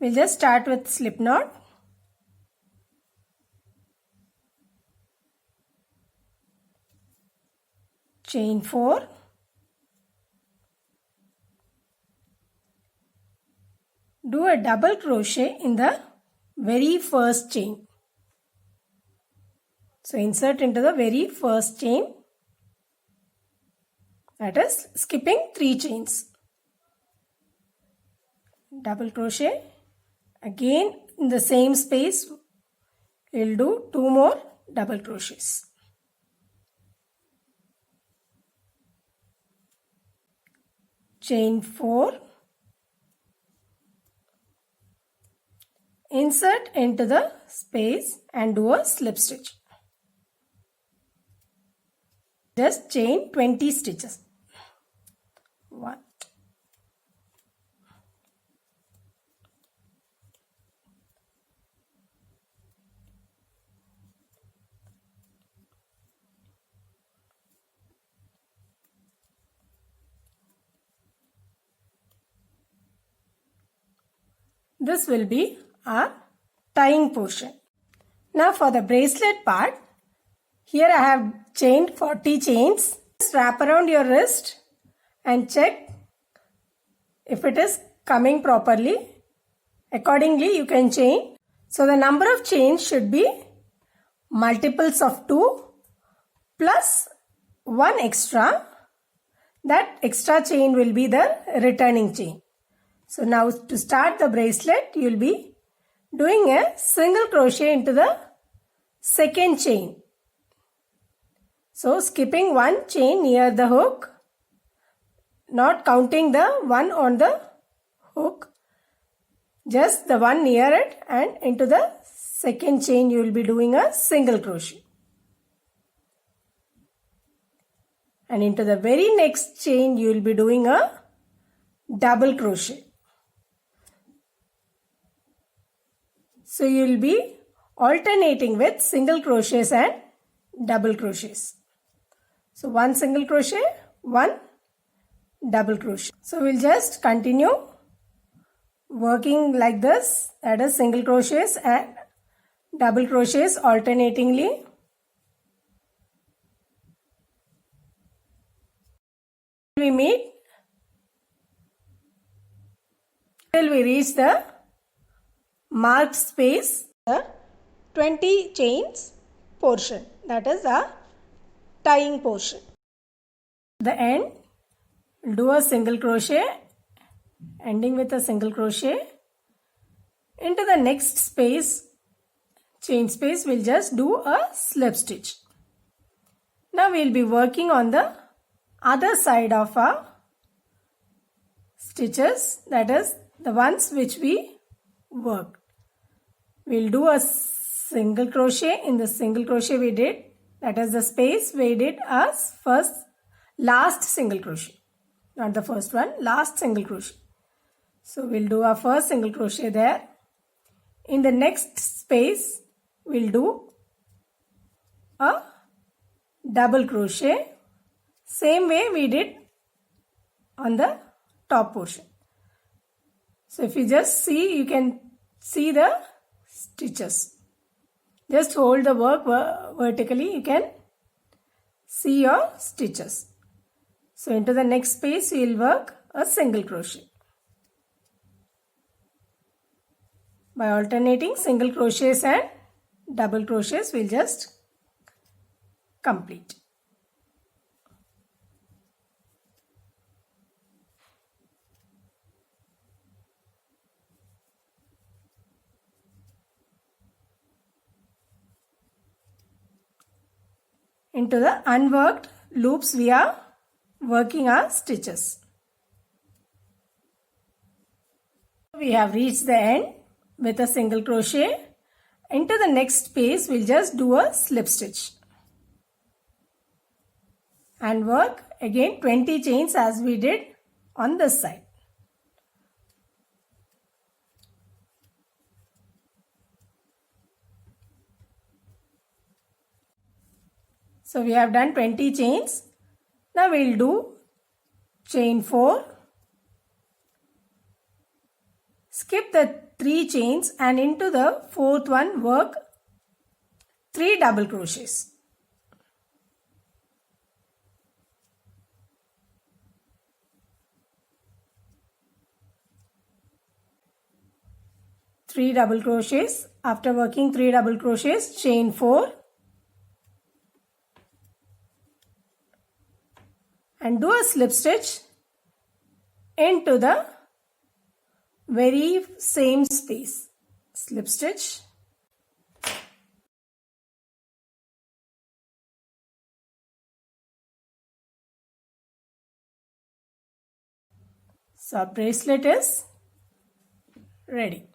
We'll just start with slip knot. Chain 4. Do a double crochet in the very first chain. So insert into the very first chain, that is skipping 3 chains. Double crochet. Again in the same space we will do 2 more double crochets. Chain 4. Insert into the space and do a slip stitch. Just chain 20 stitches. 1. This will be our tying portion. Now for the bracelet part, here I have chained 40 chains. Just wrap around your wrist and check if it is coming properly. Accordingly you can chain. So the number of chains should be multiples of 2 plus 1 extra. That extra chain will be the returning chain. So now to start the bracelet, you will be doing a single crochet into the second chain. So skipping 1 chain near the hook, not counting the one on the hook, just the one near it, and into the second chain you will be doing a single crochet. And into the very next chain you will be doing a double crochet. So you will be alternating with single crochets and double crochets. So 1 single crochet, 1 double crochet. So we'll just continue working like this, that is single crochets and double crochets alternatingly. We meet till we reach the marked space, the 20 chains portion, that is the tying portion. The end, do a single crochet, ending with a single crochet. Into the next space, chain space, we'll just do a slip stitch. Now we'll be working on the other side of our stitches, that is the ones which we worked. We'll do a single crochet in the single crochet we did, that is the space we did as last single crochet, not the first one, last single crochet. So we'll do our first single crochet there. In the next space we'll do a double crochet, same way we did on the top portion. So if you just see, you can see the stitches. Just hold the work vertically, you can see your stitches. So into the next space we will work a single crochet. By alternating single crochets and double crochets, we'll just complete. Into the unworked loops we are working our stitches. We have reached the end with a single crochet. Into the next space we'll just do a slip stitch and work again 20 chains as we did on this side. So we have done 20 chains. Now we'll do chain 4, skip the 3 chains and into the 4th one work 3 double crochets. Three double crochets. After working 3 double crochets, chain 4 and do a slip stitch into the very same space. Slip stitch. So our bracelet is ready.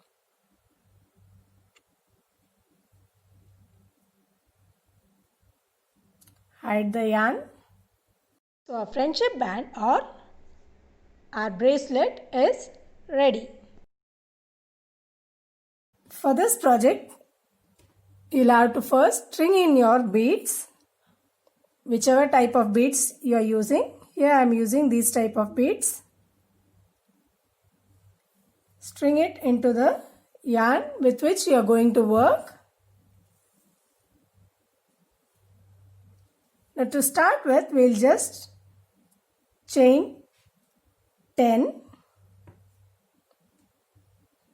Hide the yarn. So our friendship band or our bracelet is ready. For this project, you'll have to first string in your beads, whichever type of beads you are using. Here I am using these type of beads. String it into the yarn with which you are going to work. Now to start with, we'll just chain 10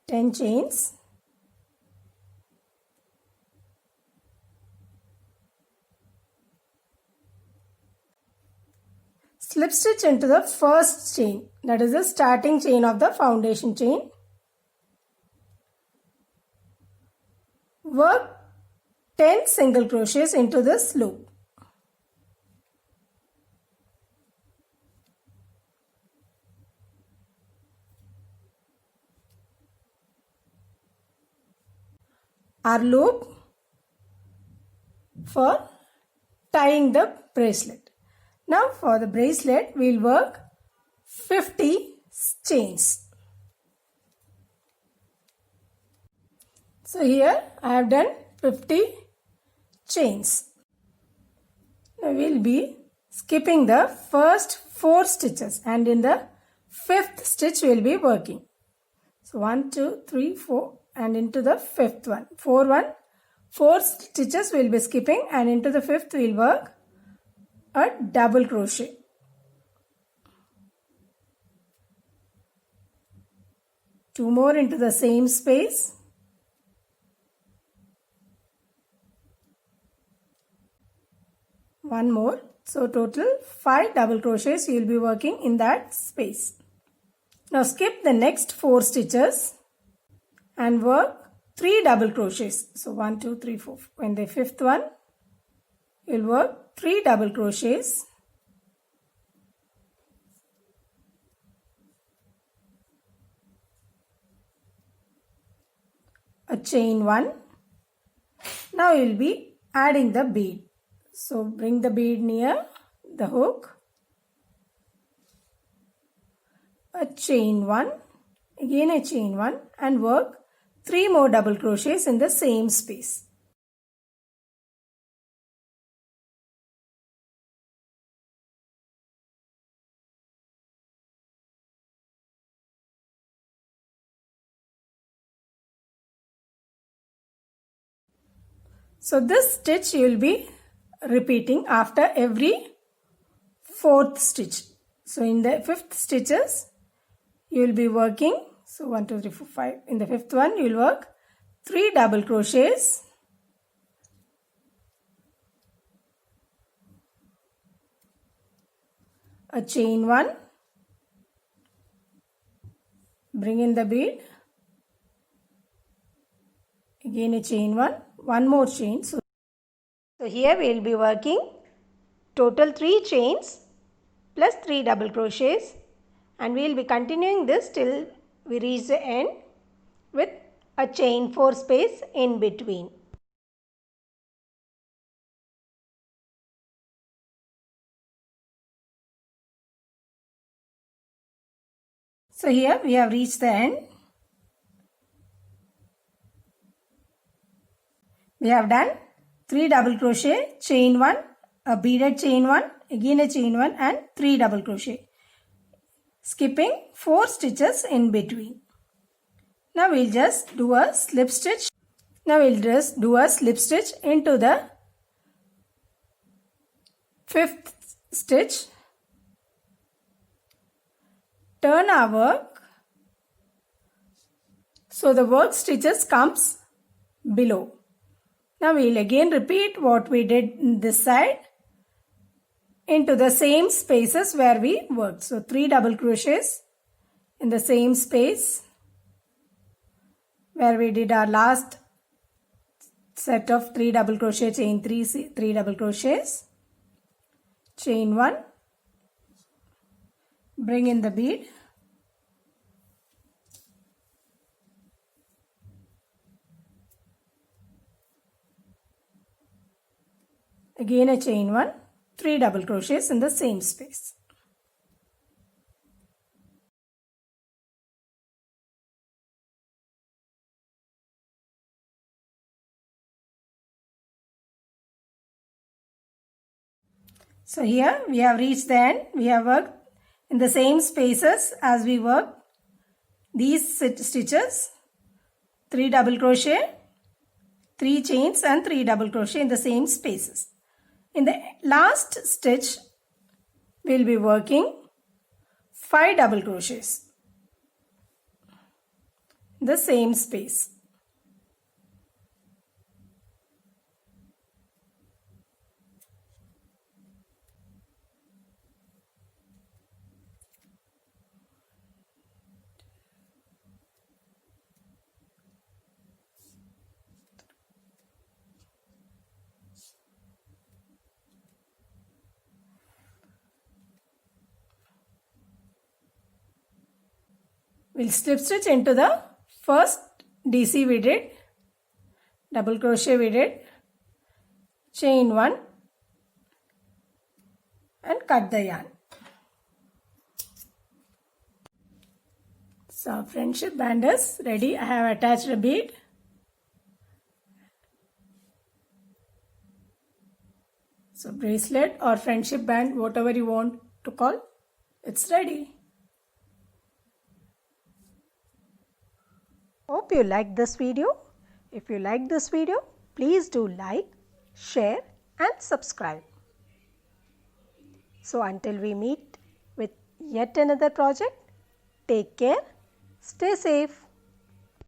chains. Slip stitch into the first chain, that is the starting chain of the foundation chain. Work 10 single crochets into this loop. Our loop for tying the bracelet. Now for the bracelet, we'll work 50 chains. So here I have done 50 chains. Now we'll be skipping the first 4 stitches and in the 5th stitch we'll be working. So 1, 2, 3, 4 and into the 5th one. 4 stitches we'll be skipping and into the 5th we'll work a double crochet. Two more into the same space. One more. So total 5 double crochets you will be working in that space. Now skip the next 4 stitches and work 3 double crochets. So 1, 2, 3, 4. In the 5th one, you will work 3 double crochets. A chain 1. Now you will be adding the bead. So bring the bead near the hook. A chain 1. Again a chain 1 and work 3 more double crochets in the same space. So this stitch you will be repeating after every 4th stitch. So in the 5th stitches you will be working. So 1, 2, 3, 4, 5. In the 5th one you will work 3 double crochets. A chain 1. Bring in the bead. Again a chain 1. One more chain. So here we will be working total 3 chains plus 3 double crochets, and we will be continuing this till we reach the end with a chain 4 space in between. So here we have reached the end. We have done 3 double crochet, chain 1, a beaded chain 1, again a chain 1 and 3 double crochet, skipping 4 stitches in between. Now we'll just do a slip stitch. Now we'll just do a slip stitch into the fifth stitch. Turn our work so the work stitches comes below. Now we'll again repeat what we did in this side into the same spaces where we worked. So 3 double crochets in the same space where we did our last set of 3 double crochet, chain 3 double crochets, chain 1, bring in the bead, again a chain 1, 3 double crochets in the same space. So here we have reached the end. We have worked in the same spaces as we worked these stitches, 3 double crochet, 3 chains and 3 double crochet in the same spaces. In the last stitch, we will be working 5 double crochets in the same space. We'll slip stitch into the first DC we did, double crochet we did, chain 1 and cut the yarn. So friendship band is ready. I have attached a bead. So bracelet or friendship band, whatever you want to call, it's ready. Hope you liked this video. If you liked this video, please do like, share and subscribe. So until we meet with yet another project, take care, stay safe.